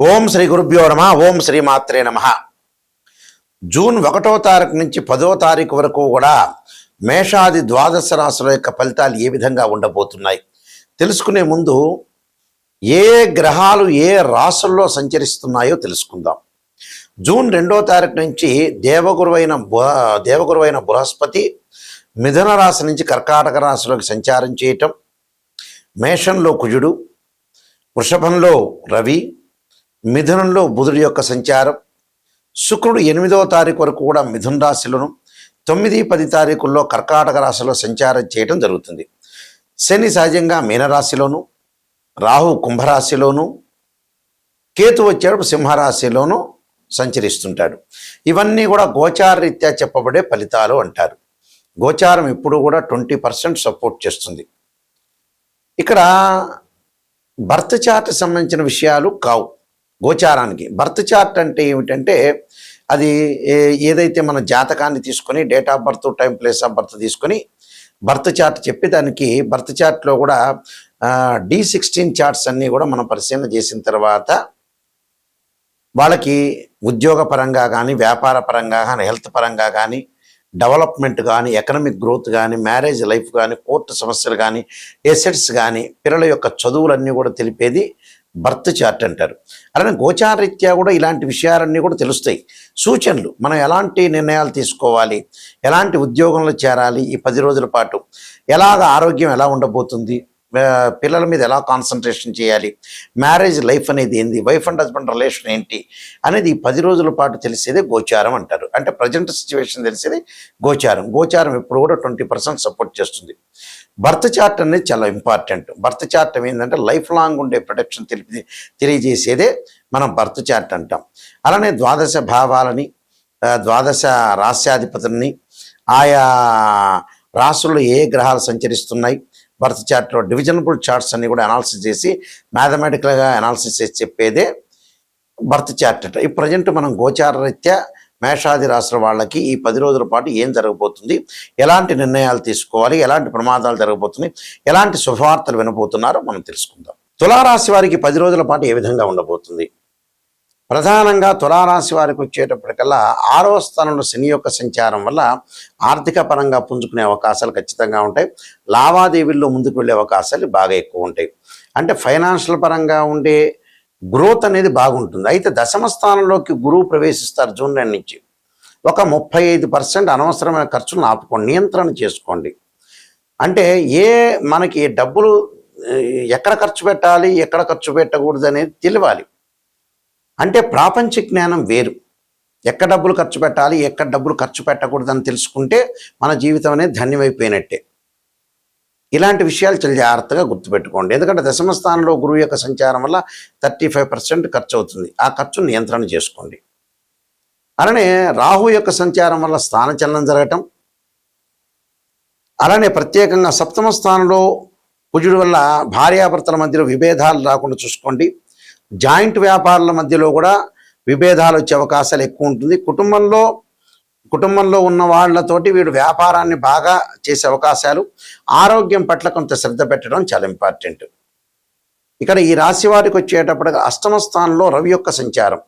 ఓం శ్రీ గురుభ్యో నమ. ఓం శ్రీ మాత్రే నమ. జూన్ 1వ తారీఖు నుంచి 10వ తారీఖు వరకు కూడా మేషాది ద్వాదశ రాశుల యొక్క ఫలితాలు ఏ విధంగా ఉండబోతున్నాయి తెలుసుకునే ముందు ఏ గ్రహాలు ఏ రాశుల్లో సంచరిస్తున్నాయో తెలుసుకుందాం. జూన్ 2వ తారీఖు నుంచి దేవగురువైన బృహస్పతి మిథున రాశి నుంచి కర్కాటక రాశిలోకి సంచారం చేయటం, మేషంలో కుజుడు, వృషభంలో రవి, మిథునంలో బుధుడి యొక్క సంచారం, శుక్రుడు 8వ తారీఖు వరకు కూడా మిథున రాశిలోను, 9, 10 తారీఖుల్లో కర్కాటక రాశిలో సంచారం చేయడం జరుగుతుంది. శని సహజంగా మీనరాశిలోను, రాహు కుంభరాశిలోను, కేతు వచ్చేటప్పుడు సింహరాశిలోను సంచరిస్తుంటాడు. ఇవన్నీ కూడా గోచారరీత్యా చెప్పబడే ఫలితాలు అంటారు. గోచారం ఎప్పుడు కూడా 20% సపోర్ట్ చేస్తుంది. ఇక్కడ బర్త్ చార్ట్ సంబంధించిన విషయాలు కావు. గోచారానికి బర్త్ చార్ట్ అంటే ఏమిటంటే అది ఏదైతే మన జాతకాన్ని తీసుకొని date of birth, time, place of birth తీసుకొని బర్త్ చార్ట్ చెప్పి దానికి బర్త్ చార్ట్లో కూడా D16 చార్ట్స్ అన్నీ కూడా మనం పరిశీలన చేసిన తర్వాత వాళ్ళకి ఉద్యోగ పరంగా కానీ, వ్యాపార పరంగా కానీ, హెల్త్ పరంగా కానీ, డెవలప్మెంట్ కానీ, ఎకనామిక్ గ్రోత్ కానీ, మ్యారేజ్ లైఫ్ కానీ, కోర్టు సమస్యలు కానీ, ఎసెట్స్ కానీ, పిల్లల యొక్క చదువులన్నీ కూడా తెలిపేది బర్త్ చార్ట్ అంటారు. అలానే గోచారరీత్యా కూడా ఇలాంటి విషయాలన్నీ కూడా తెలుస్తాయి. సూచనలు, మనం ఎలాంటి నిర్ణయాలు తీసుకోవాలి, ఎలాంటి ఉద్యోగంలో చేరాలి, ఈ 10 రోజుల పాటు ఎలాగ ఆరోగ్యం ఎలా ఉండబోతుంది, పిల్లల మీద ఎలా కాన్సన్ట్రేషన్ చేయాలి, మ్యారేజ్ లైఫ్ అనేది ఏంది, వైఫ్ అండ్ హస్బెండ్ రిలేషన్ ఏంటి అనేది ఈ 10 రోజుల పాటు తెలిసేదే గోచారం అంటారు. అంటే ప్రజెంట్ సిచ్యువేషన్ తెలిసేది గోచారం. గోచారం ఎప్పుడు కూడా 20% సపోర్ట్ చేస్తుంది. బర్త్ చార్ట్ అనేది చాలా ఇంపార్టెంట్. బర్త్ చార్ట్ ఏంటంటే లైఫ్ లాంగ్ ఉండే ప్రొటెక్షన్ తెలియజేసేదే మనం బర్త్ చార్ట్ అంటాం. అలానే ద్వాదశ భావాలని, ద్వాదశ రాశ్యాధిపతులని, ఆయా రాశుల్లో ఏ గ్రహాలు సంచరిస్తున్నాయి, బర్త్ చార్ట్లో డివిజనబుల్ చార్ట్స్ అన్ని కూడా అనాలిసిస్ చేసి మ్యాథమెటికల్గా అనాలిసిస్ చేసి చెప్పేదే బర్త్ చార్ట్ అంట. ఈ ప్రజెంట్ మనం గోచార రీత్యా మేషాది రాశుల వాళ్ళకి ఈ 10 రోజుల పాటు ఏం జరగబోతుంది, ఎలాంటి నిర్ణయాలు తీసుకోవాలి, ఎలాంటి ప్రమాదాలు జరగబోతున్నాయి, ఎలాంటి శుభవార్తలు వినబోతున్నారో మనం తెలుసుకుందాం. తులారాశి వారికి 10 రోజుల పాటు ఏ విధంగా ఉండబోతుంది? ప్రధానంగా తులారాశి వారికి వచ్చేటప్పటికల్లా 6వ స్థానంలో శని యొక్క సంచారం వల్ల ఆర్థిక పరంగా పుంజుకునే అవకాశాలు ఖచ్చితంగా ఉంటాయి. లావాదేవీల్లో ముందుకు వెళ్ళే అవకాశాలు బాగా ఎక్కువ ఉంటాయి. అంటే ఫైనాన్షియల్ పరంగా ఉండే గ్రోత్ అనేది బాగుంటుంది. అయితే దశమ స్థానంలోకి గురువు ప్రవేశిస్తారు జూన్ 2 నుంచి. ఒక 35% అనవసరమైన ఖర్చులను ఆపుకోండి, నియంత్రణ చేసుకోండి. అంటే మనకి డబ్బులు ఎక్కడ ఖర్చు పెట్టాలి, ఎక్కడ ఖర్చు పెట్టకూడదు అనేది తెలియాలి. అంటే ప్రాపంచిక జ్ఞానం వేరు. ఎక్కడ డబ్బులు ఖర్చు పెట్టాలి, ఎక్కడ డబ్బులు ఖర్చు పెట్టకూడదని తెలుసుకుంటే మన జీవితం అనేది ధన్యమైపోయినట్టే. ఇలాంటి విషయాలు చాలా జాగ్రత్తగా గుర్తుపెట్టుకోండి. ఎందుకంటే దశమ స్థానంలో గురువు యొక్క సంచారం వల్ల 35% ఖర్చు అవుతుంది. ఆ ఖర్చును నియంత్రణ చేసుకోండి. అలానే రాహు యొక్క సంచారం వల్ల స్థానచలనం జరగటం, అలానే ప్రత్యేకంగా 7వ స్థానంలో కుజుడు వల్ల భార్యాభర్తల మధ్యలో విభేదాలు రాకుండా చూసుకోండి. జాయింట్ వ్యాపారాల మధ్యలో కూడా విభేదాలు వచ్చే అవకాశాలు ఎక్కువ ఉంటుంది. కుటుంబంలో ఉన్న వాళ్ళతోటి వీడు వ్యాపారాన్ని బాగా చేసే అవకాశాలు. ఆరోగ్యం పట్ల కొంత శ్రద్ధ పెట్టడం చాలా ఇంపార్టెంట్. ఇక్కడ ఈ రాశి వారికి వచ్చేటప్పటికి 8వ స్థానంలో రవి యొక్క సంచారం.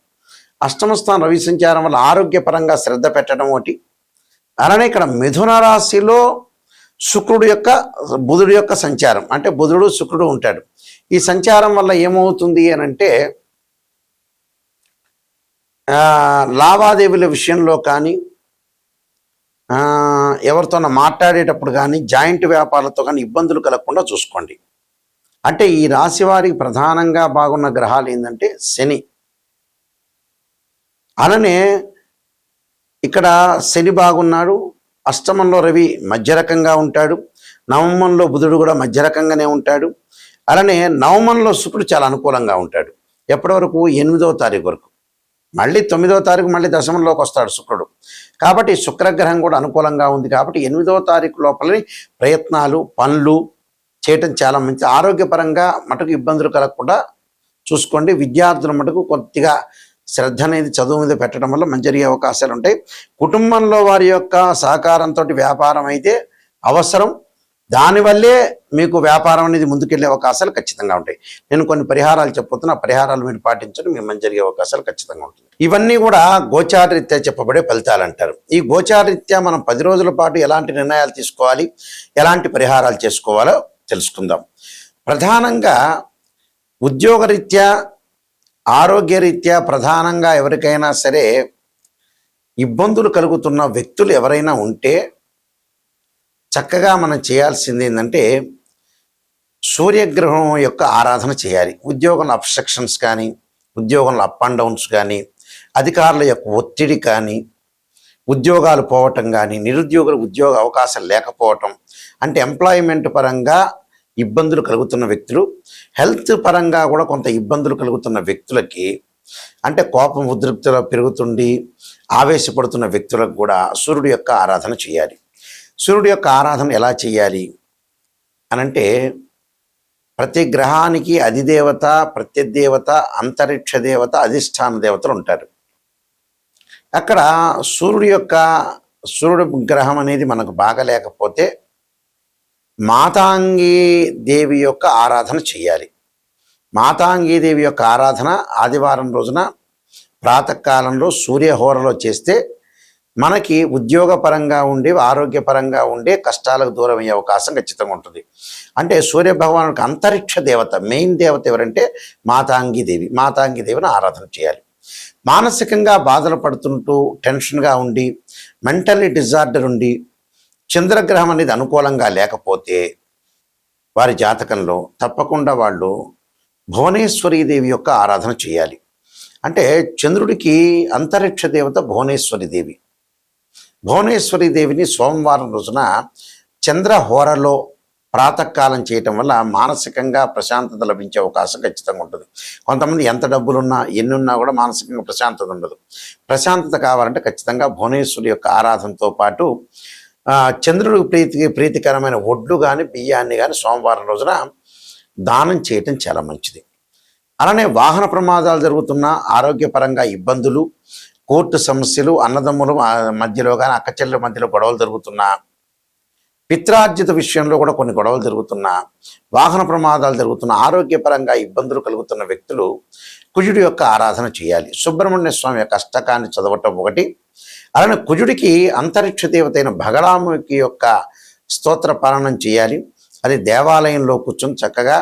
8వ స్థానం రవి సంచారం వల్ల ఆరోగ్యపరంగా శ్రద్ధ పెట్టడం ఒకటి. అలానే ఇక్కడ మిథున రాశిలో బుధుడు యొక్క సంచారం, అంటే బుధుడు శుక్రుడు ఉంటాడు. ఈ సంచారం వల్ల ఏమవుతుంది అని అంటే లావాదేవీల విషయంలో కానీ, ఎవరితోనో మాట్లాడేటప్పుడు కానీ, జాయింట్ వ్యాపారాలతో కానీ ఇబ్బందులు కలగకుండా చూసుకోండి. అంటే ఈ రాశి వారికి ప్రధానంగా బాగున్న గ్రహాలు ఏంటంటే శని. అలానే ఇక్కడ శని బాగున్నాడు. అష్టమంలో రవి మధ్య రకంగా ఉంటాడు. నవమంలో బుధుడు కూడా మధ్య రకంగానే ఉంటాడు. అలానే నవమంలో శుక్రుడు చాలా అనుకూలంగా ఉంటాడు. ఎప్పటి వరకు? 8వ తారీఖు వరకు. మళ్ళీ 9వ తారీఖు మళ్ళీ దశమంలోకి వస్తాడు శుక్రుడు. కాబట్టి శుక్రగ్రహం కూడా అనుకూలంగా ఉంది. కాబట్టి 8వ తారీఖు లోపలని ప్రయత్నాలు, పనులు చేయటం చాలా మంచి. ఆరోగ్యపరంగా మటుకు ఇబ్బందులు కలగకుండా చూసుకోండి. విద్యార్థుల మటుకు కొద్దిగా శ్రద్ధ అనేది చదువు మీద పెట్టడం వల్ల మంచి జరిగే అవకాశాలు ఉంటాయి. కుటుంబంలో వారి యొక్క సహకారంతో వ్యాపారం అయితే అవసరం. దానివల్లే మీకు వ్యాపారం అనేది ముందుకెళ్లే అవకాశాలు ఖచ్చితంగా ఉంటాయి. నేను కొన్ని పరిహారాలు చెప్పబోతున్నా, ఆ పరిహారాలు మీరు పాటించడం మీ మంచి జరిగే అవకాశాలు ఖచ్చితంగా ఉంటుంది. ఇవన్నీ కూడా గోచారరీత్యా చెప్పబడే ఫలితాలు అంటారు. ఈ గోచారరీత్యా మనం 10 రోజుల పాటు ఎలాంటి నిర్ణయాలు తీసుకోవాలి, ఎలాంటి పరిహారాలు చేసుకోవాలో తెలుసుకుందాం. ప్రధానంగా ఉద్యోగరీత్యా, ఆరోగ్యరీత్యా ప్రధానంగా ఎవరికైనా సరే ఇబ్బందులు కలుగుతున్న వ్యక్తులు ఎవరైనా ఉంటే చక్కగా మనం చేయాల్సింది ఏంటంటే సూర్యగ్రహం యొక్క ఆరాధన చేయాలి. ఉద్యోగంలో అబ్స్ట్రక్షన్స్ కానీ, ఉద్యోగంలో అప్ అండ్ డౌన్స్ కానీ, అధికారుల యొక్క ఒత్తిడి కానీ, ఉద్యోగాలు పోవటం కానీ, నిరుద్యోగులకు ఉద్యోగ అవకాశాలు లేకపోవటం, అంటే ఎంప్లాయ్మెంట్ పరంగా ఇబ్బందులు కలుగుతున్న వ్యక్తులు, హెల్త్ పరంగా కూడా కొంత ఇబ్బందులు కలుగుతున్న వ్యక్తులకి, అంటే కోపం ఉద్రిక్తలో పెరుగుతుండి ఆవేశపడుతున్న వ్యక్తులకు కూడా సూర్యుడి యొక్క ఆరాధన చేయాలి. సూర్యుడి యొక్క ఆరాధన ఎలా చేయాలి అనంటే ప్రతి గ్రహానికి అధిదేవత, ప్రత్యదేవత, అంతరిక్ష దేవత, అధిష్టాన దేవతలు ఉంటారు. అక్కడ సూర్యుడి గ్రహం అనేది మనకు బాగా లేకపోతే మాతాంగీ దేవి యొక్క ఆరాధన చేయాలి. మాతాంగీ దేవి యొక్క ఆరాధన ఆదివారం రోజున ప్రాతకాలంలో సూర్యహోరలో చేస్తే మనకి ఉద్యోగపరంగా ఉండే, ఆరోగ్యపరంగా ఉండే కష్టాలకు దూరం అయ్యే అవకాశం ఖచ్చితంగా ఉంటుంది. అంటే సూర్య భగవానుడికి అంతరిక్ష దేవత, మెయిన్ దేవత ఎవరంటే మాతాంగీ దేవి. మాతాంగీ దేవిని ఆరాధన చేయాలి. మానసికంగా బాధలు పడుతుంటూ టెన్షన్గా ఉండి, మెంటల్లీ డిజార్డర్ ఉండి, చంద్రగ్రహం అనేది అనుకూలంగా లేకపోతే వారి జాతకంలో తప్పకుండా వాళ్ళు భువనేశ్వరీ దేవి యొక్క ఆరాధన చేయాలి. అంటే చంద్రుడికి అంతరిక్ష దేవత భువనేశ్వరి దేవి. భువనేశ్వరి దేవిని సోమవారం రోజున చంద్రహోరలో ప్రాతకాలం చేయటం వల్ల మానసికంగా ప్రశాంతత లభించే అవకాశం ఖచ్చితంగా ఉంటుంది. కొంతమంది ఎంత డబ్బులున్నా, ఎన్నున్నా కూడా మానసికంగా ప్రశాంతత ఉండదు. ప్రశాంతత కావాలంటే ఖచ్చితంగా భువనేశ్వరి యొక్క ఆరాధనతో పాటు చంద్రుడికి ప్రీతికరమైన ఒడ్లు కానీ, బియ్యాన్ని కానీ సోమవారం రోజున దానం చేయటం చాలా మంచిది. అలానే వాహన ప్రమాదాలు జరుగుతున్న, ఆరోగ్యపరంగా ఇబ్బందులు, కోర్టు సమస్యలు, అన్నదమ్ముల మధ్యలో కానీ, అక్కచెల్లెల మధ్యలో గొడవలు జరుగుతున్నా, పిత్రార్జిత విషయంలో కూడా కొన్ని గొడవలు జరుగుతున్నా, వాహన ప్రమాదాలు జరుగుతున్న, ఆరోగ్యపరంగా ఇబ్బందులు కలుగుతున్న వ్యక్తులు కుజుడి యొక్క ఆరాధన చేయాలి. సుబ్రహ్మణ్య స్వామి యొక్క అష్టకాన్ని చదవటం ఒకటి. అలానే కుజుడికి అంతరిక్ష దేవతైన భగడాముఖి యొక్క స్తోత్ర పాలనం చేయాలి. అది దేవాలయంలో కూర్చొని చక్కగా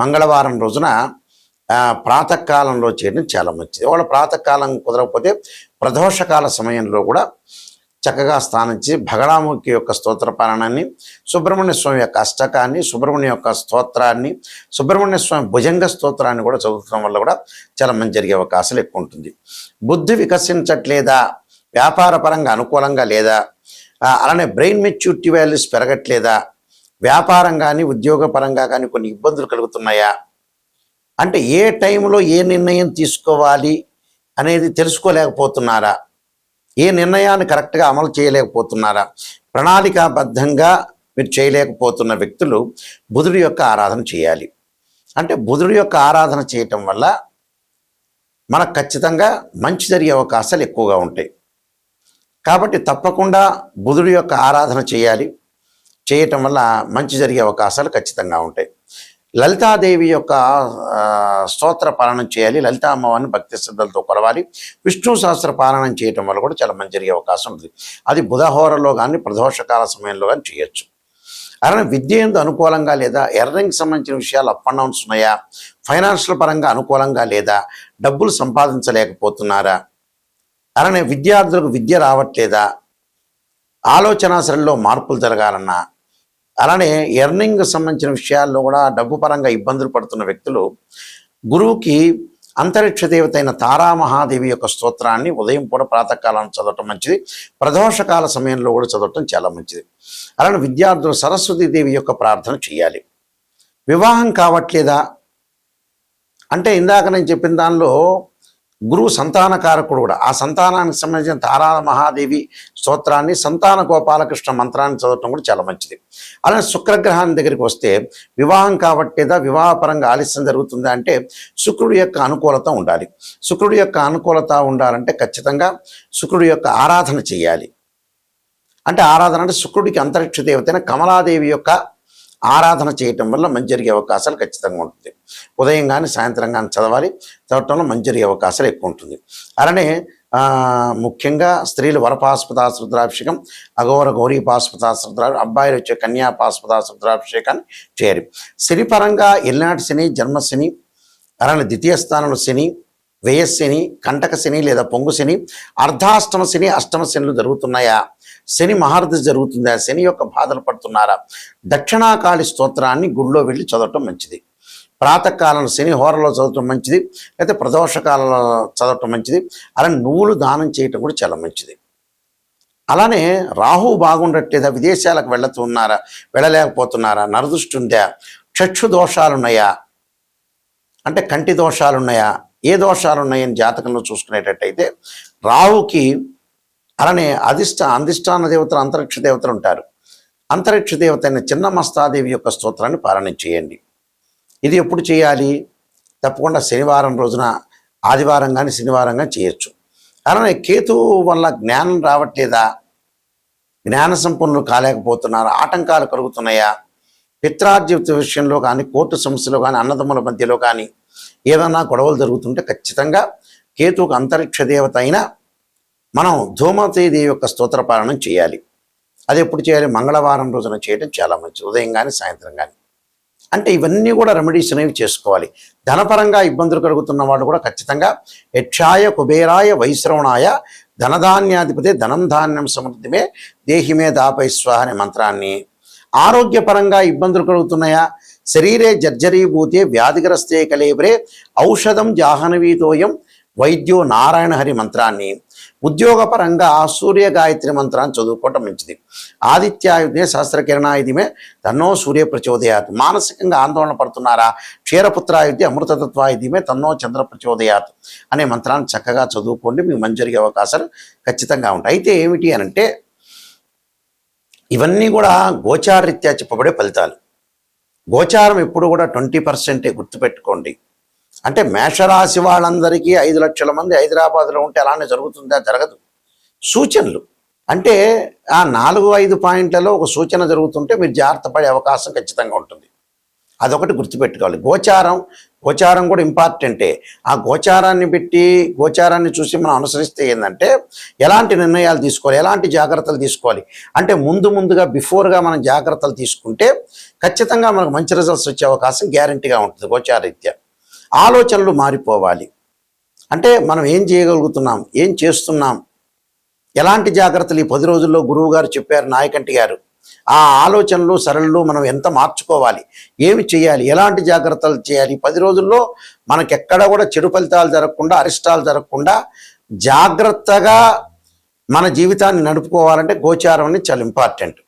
మంగళవారం రోజున ప్రాతకాలంలో చేయడం చాలా మంచిది. ఒకవేళ ప్రాతకాలం కుదరకపోతే ప్రదోషకాల సమయంలో కూడా చక్కగా స్నానం చేసి భగడాముఖి యొక్క స్తోత్ర పాలనాన్ని, సుబ్రహ్మణ్య స్వామి యొక్క అష్టకాన్ని, సుబ్రహ్మణ్య యొక్క స్తోత్రాన్ని, సుబ్రహ్మణ్య స్వామి భుజంగ స్తోత్రాన్ని కూడా చదువుతున్న వల్ల కూడా చాలా మంచి జరిగే అవకాశాలు ఎక్కువ ఉంటుంది. బుద్ధి వికసించట్లేదా, వ్యాపార పరంగా అనుకూలంగా లేదా, అలానే బ్రెయిన్ మెచ్యూరిటీ వాల్యూస్ పెరగట్లేదా, వ్యాపారం కానీ ఉద్యోగ పరంగా కానీ కొన్ని ఇబ్బందులు కలుగుతున్నాయా, అంటే ఏ టైంలో ఏ నిర్ణయం తీసుకోవాలి అనేది తెలుసుకోలేకపోతున్నారా, ఏ నిర్ణయాన్ని కరెక్ట్గా అమలు చేయలేకపోతున్నారా, ప్రణాళికాబద్ధంగా మీరు చేయలేకపోతున్న వ్యక్తులు బుధుడి యొక్క ఆరాధన చేయాలి. అంటే బుధుడి యొక్క ఆరాధన చేయటం వల్ల మనకు ఖచ్చితంగా మంచి జరిగే అవకాశాలు ఎక్కువగా ఉంటాయి. కాబట్టి తప్పకుండా బుధుడి యొక్క ఆరాధన చేయాలి. చేయటం వల్ల మంచి జరిగే అవకాశాలు ఖచ్చితంగా ఉంటాయి. లలితాదేవి యొక్క స్తోత్ర పాలనం చేయాలి. లలితా అమ్మవారిని భక్తి శ్రద్ధలతో కొలవాలి. విష్ణు సహస్ర పాలనం చేయటం వల్ల కూడా చాలా మంచి జరిగే అవకాశం ఉంది. అది బుధహోరలో కానీ ప్రదోషకాల సమయంలో కానీ చేయొచ్చు. అలానే విద్య ఎందు అనుకూలంగా లేదా, ఎర్నింగ్కి సంబంధించిన విషయాలు అప్ అండ్ డౌన్స్ ఉన్నాయా, ఫైనాన్షియల్ పరంగా అనుకూలంగా లేదా, డబ్బులు సంపాదించలేకపోతున్నారా, అలానే విద్యార్థులకు విద్య రావట్లేదా, ఆలోచన సరళిలో మార్పులు జరగాలన్నా, అలానే ఎర్నింగ్ సంబంధించిన విషయాల్లో కూడా డబ్బు పరంగా ఇబ్బందులు పడుతున్న వ్యక్తులు గురువుకి అంతరిక్ష దేవత అయిన తారామహాదేవి యొక్క స్తోత్రాన్ని ఉదయం పూట ప్రాతకాలం చదవటం మంచిది. ప్రదోషకాల సమయంలో కూడా చదవటం చాలా మంచిది. అలానే విద్యార్థులు సరస్వతీదేవి యొక్క ప్రార్థన చేయాలి. వివాహం కావట్లేదా అంటే ఇందాక నేను చెప్పిన దానిలో గురువు సంతానకారకుడు కూడా, ఆ సంతానానికి సంబంధించిన తారా మహాదేవి స్తోత్రాన్ని, సంతాన గోపాలకృష్ణ మంత్రాన్ని చదవటం కూడా చాలా మంచిది. అలానే శుక్రగ్రహాన్ని దగ్గరికి వస్తే వివాహం కావట్లేదా, వివాహపరంగా ఆలస్యం జరుగుతుందా అంటే శుక్రుడి యొక్క అనుకూలత ఉండాలి. శుక్రుడి యొక్క అనుకూలత ఉండాలంటే ఖచ్చితంగా శుక్రుడి యొక్క ఆరాధన చేయాలి. అంటే ఆరాధన అంటే శుక్రుడికి అంతరిక్ష దేవతైన కమలాదేవి యొక్క ఆరాధన చేయటం వల్ల మంచి జరిగే అవకాశాలు ఖచ్చితంగా ఉంటుంది. ఉదయం కానీ సాయంత్రం కానీ చదవటంలో మంచి జరిగే అవకాశాలు ఎక్కువ ఉంటుంది. అలానే ముఖ్యంగా స్త్రీలు వరపాశుపతాస్ రుద్రాభిషేకం, అఘోర గౌరీ పాశుపతాస్ రుద్రాభిషేకం, అబ్బాయిలు వచ్చే కన్యా పాశుపతాస్ రుద్రాభిషేకాన్ని చేయాలి. శని పరంగా ఎల్నాటి శని, జన్మశని, అలానే ద్వితీయ స్థానంలో శని, వ్యయశని, కంటక శని లేదా పొంగు శని, అర్ధాష్టమ శని, అష్టమ శనులు జరుగుతున్నాయా, శని మహారథి జరుగుతుందా, శని యొక్క బాధలు పడుతున్నారా, దక్షిణాకాళి స్తోత్రాన్ని గుడిలో వెళ్ళి చదవటం మంచిది. ప్రాతకాలంలో శని హోరలో చదవటం మంచిది, లేకపోతే ప్రదోషకాలంలో చదవటం మంచిది. అలానే నువ్వులు దానం చేయటం కూడా చాలా మంచిది. అలానే రాహు బాగుండట్లేదా, విదేశాలకు వెళ్ళలేకపోతున్నారా, నరదృష్టి ఉందా, చక్షు దోషాలున్నాయా, అంటే కంటి దోషాలున్నాయా, ఏ దోషాలు ఉన్నాయని జాతకంలో చూసుకునేటట్టయితే రాహుకి అలానే అధిష్టాన దేవతలు, అంతరిక్ష దేవతలు ఉంటారు. అంతరిక్ష దేవత అయిన చిన్నమస్తాదేవి యొక్క స్తోత్రాన్ని పారాయణ చేయండి. ఇది ఎప్పుడు చేయాలి? తప్పకుండా శనివారం రోజున, ఆదివారం కానీ శనివారం కానీ చేయొచ్చు. అలానే కేతువు వల్ల జ్ఞానం రావట్లేదా, జ్ఞాన సంపన్నులు కాలేకపోతున్నారా, ఆటంకాలు కలుగుతున్నాయా, పిత్రార్జిత విషయంలో కానీ, కోర్టు సమస్యలో కానీ, అన్నదమ్ముల మధ్యలో కానీ ఏదైనా గొడవలు జరుగుతుంటే ఖచ్చితంగా కేతువుకు అంతరిక్ష దేవత అయినా మనం ధూమతీదేవి యొక్క స్తోత్ర పారాయణం చేయాలి. అది ఎప్పుడు చేయాలి? మంగళవారం రోజున చేయడం చాలా మంచిది, ఉదయం కానీ సాయంత్రం కానీ. అంటే ఇవన్నీ కూడా రెమెడీస్ అనేవి చేసుకోవాలి. ధనపరంగా ఇబ్బందులు కలుగుతున్న వాళ్ళు కూడా ఖచ్చితంగా యక్షాయ కుబేరాయ వైశ్రవణాయ ధనధాన్యాధిపతి ధనం ధాన్యం సమృద్ధిమే దేహిమే దాపైస్వాహ అనే మంత్రాన్ని, ఆరోగ్యపరంగా ఇబ్బందులు కలుగుతున్నాయా, శరీరే జర్జరీభూతే వ్యాధిగ్రస్తే కలేబ్రే ఔషధం జాహ్నవీతోయం వైద్యో నారాయణ హరి మంత్రాన్ని, ఉద్యోగపరంగా సూర్య గాయత్రి మంత్రాన్ని చదువుకోవటం మంచిది. ఆదిత్యాయుధే సహస్రకిరణాయుధిమే తన్నో సూర్య ప్రచోదయాత్. మానసికంగా ఆందోళన పడుతున్నారా, క్షీరపుత్రాయుధి అమృతతత్వాయుధిమే తన్నో చంద్ర ప్రచోదయాత్ అనే మంత్రాన్ని చక్కగా చదువుకోండి, మీకు మంచి జరిగే అవకాశాలు ఖచ్చితంగా ఉంటాయి. అయితే ఏమిటి అనంటే ఇవన్నీ కూడా గోచారరీత్యా చెప్పబడే ఫలితాలు. గోచారం ఎప్పుడు కూడా 20% గుర్తుపెట్టుకోండి. అంటే మేషరాశి వాళ్ళందరికీ 5 లక్షల మంది హైదరాబాద్లో ఉంటే అలానే జరుగుతుందా? జరగదు. సూచనలు అంటే ఆ 4-5 పాయింట్లలో ఒక సూచన జరుగుతుంటే మీరు జాగ్రత్త పడే అవకాశం ఖచ్చితంగా ఉంటుంది. అదొకటి గుర్తుపెట్టుకోవాలి. గోచారం కూడా ఇంపార్టెంటే. ఆ గోచారాన్ని చూసి మనం అనుసరిస్తే ఏంటంటే ఎలాంటి నిర్ణయాలు తీసుకోవాలి, ఎలాంటి జాగ్రత్తలు తీసుకోవాలి అంటే ముందుగా బిఫోర్గా మనం జాగ్రత్తలు తీసుకుంటే ఖచ్చితంగా మనకు మంచి రిజల్ట్స్ వచ్చే అవకాశం గ్యారంటీగా ఉంటుంది. గోచారరీత్యా ఆలోచనలు మారిపోవాలి. అంటే మనం ఏం చేయగలుగుతున్నాం, ఏం చేస్తున్నాం, ఎలాంటి జాగ్రత్తలు ఈ 10 రోజుల్లో గురువు గారు చెప్పారు, నాయకంటి గారు. ఆ ఆలోచనలు సరళలు మనం ఎంత మార్చుకోవాలి, ఏమి చేయాలి, ఎలాంటి జాగ్రత్తలు చేయాలి, 10 రోజుల్లో మనకెక్కడ కూడా చెడు ఫలితాలు జరగకుండా, అరిష్టాలు జరగకుండా జాగ్రత్తగా మన జీవితాన్ని నడుపుకోవాలంటే గోచారం అనేది చాలా ఇంపార్టెంట్.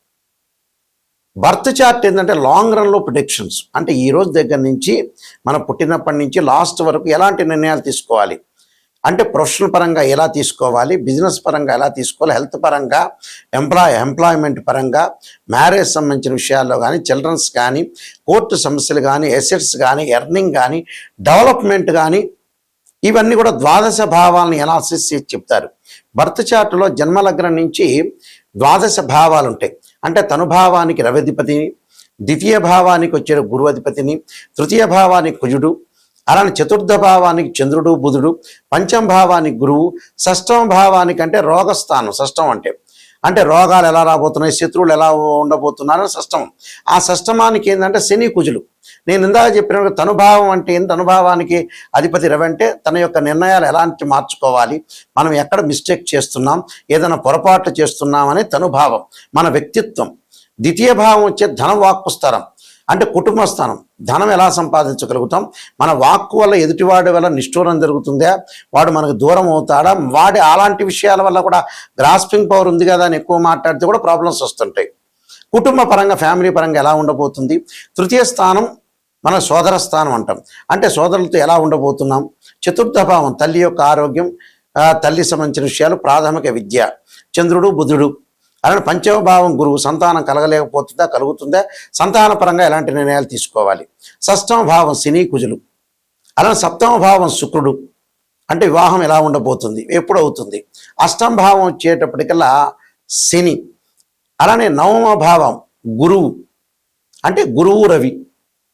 బర్త్ చార్ట్ ఏంటంటే లాంగ్ రన్లో ప్రిడిక్షన్స్, అంటే ఈ రోజు దగ్గర నుంచి మనం పుట్టినప్పటి నుంచి లాస్ట్ వరకు ఎలాంటి నిర్ణయాలు తీసుకోవాలి, అంటే ప్రొఫెషనల్ పరంగా ఎలా తీసుకోవాలి, బిజినెస్ పరంగా ఎలా తీసుకోవాలి, హెల్త్ పరంగా, ఎంప్లాయ్మెంట్ పరంగా, మ్యారేజ్ సంబంధించిన విషయాల్లో కానీ, చిల్డ్రన్స్ కానీ, కోర్టు సమస్యలు కానీ, ఎసెట్స్ కానీ, ఎర్నింగ్ కానీ, డెవలప్మెంట్ కానీ, ఇవన్నీ కూడా ద్వాదశ భావాలను ఎనాలిసిస్ చేసి చెప్తారు. బర్త్ చార్టులో జన్మలగ్నం నుంచి ద్వాదశ భావాలు ఉంటాయి. అంటే తనుభావానికి రవిధిపతిని, ద్వితీయ భావానికి వచ్చే గురు అధిపతిని, తృతీయ భావానికి కుజుడు, అలానే చతుర్థ భావానికి చంద్రుడు బుధుడు, పంచమ భావానికి గురువు, షష్టమ భావానికి అంటే రోగస్థానం. షష్టం అంటే రోగాలు ఎలా రాబోతున్నాయి, శత్రువులు ఎలా ఉండబోతున్నారు షష్టమం. ఆ షష్టమానికి ఏంటంటే శని కుజులు. నేను ఇందాక చెప్పిన తనుభావం అంటే ఏంటి, తనుభావానికి అధిపతి రవి అంటే తన యొక్క నిర్ణయాలు ఎలాంటి మార్చుకోవాలి, మనం ఎక్కడ మిస్టేక్ చేస్తున్నాం, ఏదైనా పొరపాట్లు చేస్తున్నాం అనే తనుభావం మన వ్యక్తిత్వం. ద్వితీయ భావం వచ్చే ధన వాక్కు స్థానం, అంటే కుటుంబ స్థానం. ధనం ఎలా సంపాదించగలుగుతాం, మన వాక్కు వల్ల ఎదుటివాడి వల్ల నిష్ఠూరం జరుగుతుందా, వాడు మనకు దూరం అవుతాడా, వాడి అలాంటి విషయాల వల్ల కూడా గ్రాస్పింగ్ పవర్ ఉంది కదా అని ఎక్కువ మాట్లాడితే కూడా ప్రాబ్లమ్స్ వస్తుంటాయి. కుటుంబ పరంగా, ఫ్యామిలీ పరంగా ఎలా ఉండబోతుంది. తృతీయ స్థానం మన సోదర స్థానం అంటాం, అంటే సోదరులతో ఎలా ఉండబోతున్నాం. చతుర్థ భావం తల్లి యొక్క ఆరోగ్యం, తల్లి సంబంధించిన విషయాలు, ప్రాథమిక విద్య, చంద్రుడు బుధుడు. అలానే పంచమ భావం గురువు, సంతానం కలగలేకపోతుందా, కలుగుతుందా, సంతాన పరంగా ఎలాంటి నిర్ణయాలు తీసుకోవాలి. షష్టమ భావం శని కుజులు. అలానే సప్తమ భావం శుక్రుడు, అంటే వివాహం ఎలా ఉండబోతుంది, ఎప్పుడు అవుతుంది. అష్టమ భావం వచ్చేటప్పటికల్లా శని. అలానే నవమ భావం గురువు, అంటే గురువు రవి,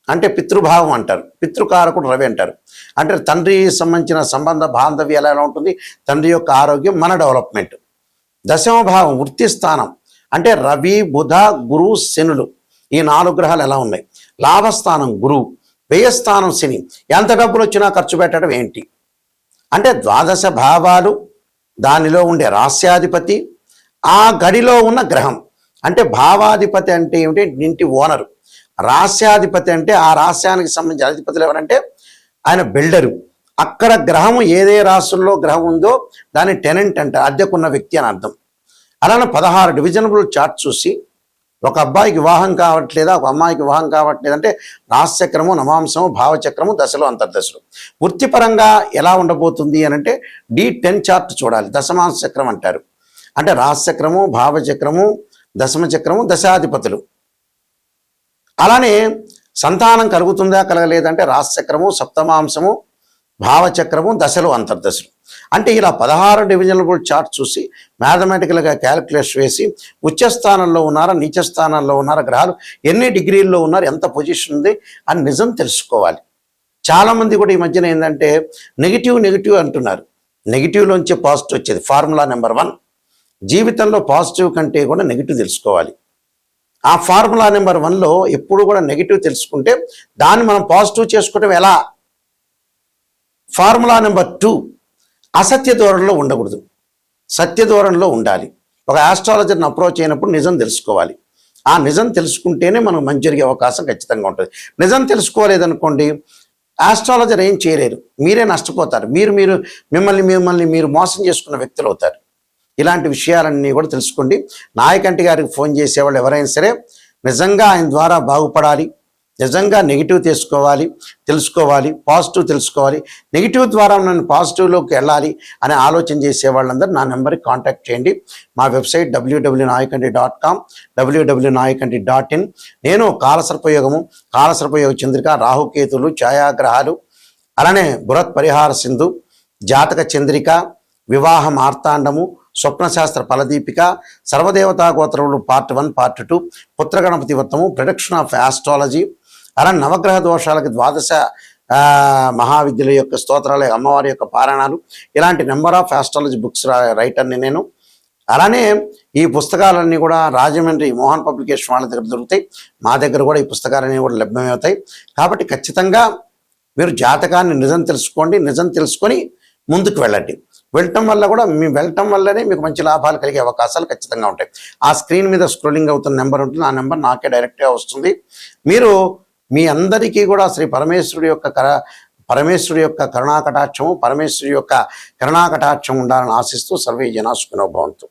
అంటే పితృభావం అంటారు, పితృకారకుడు రవి అంటారు. అంటే తండ్రి సంబంధించిన సంబంధ బాంధవ్యాలు ఎలా ఉంటుంది, తండ్రి యొక్క ఆరోగ్యం, మన డెవలప్మెంట్. దశమ భావం వృత్తి స్థానం, అంటే రవి బుధ గురు శనులు, ఈ 4 గ్రహాలు ఎలా ఉన్నాయి. లాభస్థానం గురువు, వ్యయస్థానం శని, ఎంత డబ్బులు వచ్చినా ఖర్చు పెట్టడం ఏంటి అంటే ద్వాదశ భావాలు, దానిలో ఉండే రాస్యాధిపతి, ఆ గడిలో ఉన్న గ్రహం. అంటే భావాధిపతి అంటే ఏమిటి, ఇంటి ఓనరు. రాస్యాధిపతి అంటే ఆ రాస్యానికి సంబంధించిన అధిపతులు ఎవరంటే ఆయన బిల్డరు. అక్కడ గ్రహం ఏదే రాసుల్లో గ్రహం ఉందో దాన్ని టెనెంట్ అంటారు, అద్దెకున్న వ్యక్తి అని అర్థం. అలానే 16 డివిజనబుల్ చార్ట్ చూసి ఒక అబ్బాయికి వివాహం కావట్లేదా, ఒక అమ్మాయికి వివాహం కావట్లేదంటే రాశిచక్రము, నవాంశము, భావచక్రము, దశలు, అంతర్దశలు. వృత్తిపరంగా ఎలా ఉండబోతుంది అని అంటే D10 చార్ట్ చూడాలి. దశమాంశ చక్రం అంటారు, అంటే రాశిచక్రము, భావచక్రము, దశమ చక్రము, దశాధిపతులు. అలానే సంతానం కలుగుతుందా కలగలేదంటే రాశిచక్రము, సప్తమాంశము, భావచక్రము, దశలు, అంతర్దశలు. అంటే ఇలా 16 డివిజనబుల్ చార్ట్ చూసి మ్యాథమెటికల్గా క్యాలిక్యులేషన్ వేసి ఉచ్చస్థానంలో ఉన్నారా, నీచ స్థానాల్లో ఉన్నారా, గ్రహాలు ఎన్ని డిగ్రీల్లో ఉన్నారు, ఎంత పొజిషన్ ఉంది అని నిజం తెలుసుకోవాలి. చాలామంది కూడా ఈ మధ్యన ఏంటంటే నెగిటివ్ అంటున్నారు. నెగిటివ్లోంచి పాజిటివ్ వచ్చేది ఫార్ములా నెంబర్ 1. జీవితంలో పాజిటివ్ కంటే కూడా నెగిటివ్ తెలుసుకోవాలి. ఆ ఫార్ములా నెంబర్ 1లో ఎప్పుడు కూడా నెగిటివ్ తెలుసుకుంటే దాన్ని మనం పాజిటివ్ చేసుకోవటం ఎలా. ఫార్ములా నెంబర్ 2, అసత్య ధోరణిలో ఉండకూడదు, సత్య ధోరణిలో ఉండాలి. ఒక ఆస్ట్రాలజర్ని అప్రోచ్ అయినప్పుడు నిజం తెలుసుకోవాలి. ఆ నిజం తెలుసుకుంటేనే మనకు మంచి జరిగే అవకాశం ఖచ్చితంగా ఉంటుంది. నిజం తెలుసుకోలేదనుకోండి, ఆస్ట్రాలజర్ ఏం చేయలేరు, మీరే నష్టపోతారు. మిమ్మల్ని మీరు మోసం చేసుకున్న వ్యక్తులు అవుతారు. ఇలాంటి విషయాలన్నీ కూడా తెలుసుకోండి. నాయకంటి గారికి ఫోన్ చేసేవాళ్ళు ఎవరైనా సరే నిజంగా ఆయన ద్వారా బాగుపడాలి, నిజంగా నెగిటివ్ తెలుసుకోవాలి, పాజిటివ్ తెలుసుకోవాలి, నెగిటివ్ ద్వారా నన్ను పాజిటివ్లోకి వెళ్ళాలి అని ఆలోచన చేసే వాళ్ళందరూ నా నెంబర్కి కాంటాక్ట్ చేయండి. మా వెబ్సైట్ www.nayakanti.com, www.nayakanti.in. నేను కాలసర్పయోగ చంద్రిక, రాహుకేతులు, ఛాయాగ్రహాలు, అలానే బృహత్ పరిహార సింధు, జాతక చంద్రిక, వివాహ మార్తాండము, స్వప్నశాస్త్ర ఫలదీపిక, సర్వదేవతా గోత్రములు పార్ట్ 1, పార్ట్ 2, పుత్రగణపతి వ్రతము, ప్రొడక్షన్ ఆఫ్ ఆస్ట్రాలజీ, అలా నవగ్రహ దోషాలకి 12 మహావిద్యుల యొక్క స్తోత్రాల, అమ్మవారి యొక్క పారాయణాలు, ఇలాంటి నెంబర్ ఆఫ్ ఆస్ట్రాలజీ బుక్స్ రైటర్ని నేను. అలానే ఈ పుస్తకాలన్నీ కూడా రాజమండ్రి మోహన్ పబ్లికేషన్ వాళ్ళ దగ్గర దొరుకుతాయి. మా దగ్గర కూడా ఈ పుస్తకాలన్నీ కూడా లభ్యమవుతాయి. కాబట్టి ఖచ్చితంగా మీరు జాతకాన్ని నిజం తెలుసుకోండి, నిజం తెలుసుకొని ముందుకు వెళ్ళండి. వెళ్ళటం వల్లనే మీకు మంచి లాభాలు కలిగే అవకాశాలు ఖచ్చితంగా ఉంటాయి. ఆ స్క్రీన్ మీద స్క్రోలింగ్ అవుతున్న నెంబర్ ఉంటుంది, ఆ నెంబర్ నాకే డైరెక్ట్గా వస్తుంది. మీరు మీ అందరికీ కూడా శ్రీ పరమేశ్వరుడి యొక్క కరుణాకటాక్షము, పరమేశ్వరుడి యొక్క కరుణాకటాక్షం ఉండాలని ఆశిస్తూ సర్వే జనా సుఖినో భవంతు.